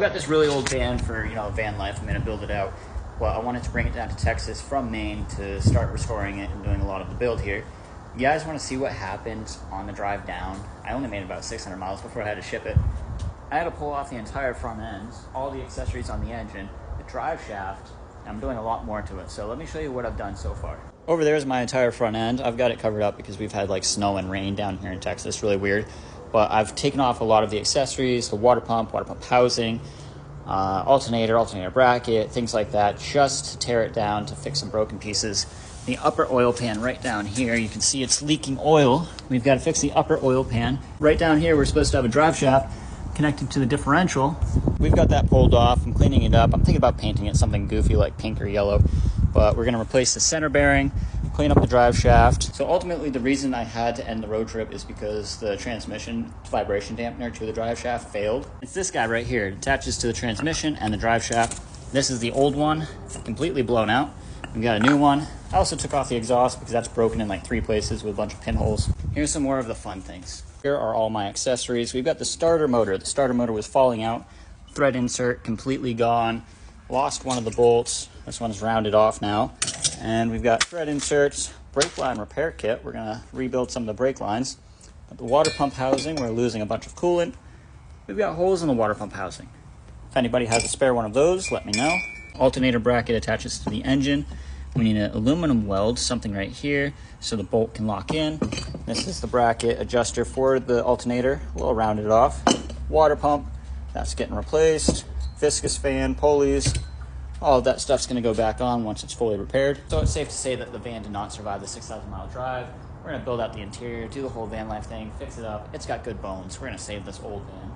I've got this really old van for, van life. I'm gonna build it out. Well, I wanted to bring it down to Texas from Maine to start restoring it and doing a lot of the build here. You guys want to see what happened on the drive down? I only made about 600 miles before I had to ship it. I had to pull off the entire front end, all the accessories on the engine, the drive shaft. I'm doing a lot more to it, so let me show you what I've done so far. Over there is my entire front end. I've got it covered up because we've had like snow and rain down here in Texas, really weird. But I've taken off a lot of the accessories, the water pump housing, alternator bracket, things like that, just to tear it down to fix some broken pieces. The upper oil pan right down here, you can see it's leaking oil. We've got to fix the upper oil pan. Right down here, we're supposed to have a drive shaft connected to the differential. We've got that pulled off. I'm cleaning it up. I'm thinking about painting it something goofy like pink or yellow, but we're going to replace the center bearing, clean up the drive shaft. So ultimately, the reason I had to end the road trip is because the transmission vibration dampener to the drive shaft failed. It's this guy right here. It attaches to the transmission and the drive shaft. This is the old one, completely blown out. We've got a new one. I also took off the exhaust because that's broken in like 3 places with a bunch of pinholes. Here's some more of the fun things. Here are all my accessories. We've got the starter motor. The starter motor was falling out. Thread insert completely gone. Lost one of the bolts. This one's rounded off now. And we've got thread inserts, brake line repair kit. We're gonna rebuild some of the brake lines. The water pump housing, we're losing a bunch of coolant. We've got holes in the water pump housing. If anybody has a spare one of those, let me know. Alternator bracket attaches to the engine. We need an aluminum weld, something right here, so the bolt can lock in. This is the bracket adjuster for the alternator, a little rounded off. Water pump, that's getting replaced. Viscous fan, pulleys, all of that stuff's gonna go back on once it's fully repaired. So it's safe to say that the van did not survive the 6,000 mile drive. We're gonna build out the interior, do the whole van life thing, fix it up. It's got good bones. We're gonna save this old van.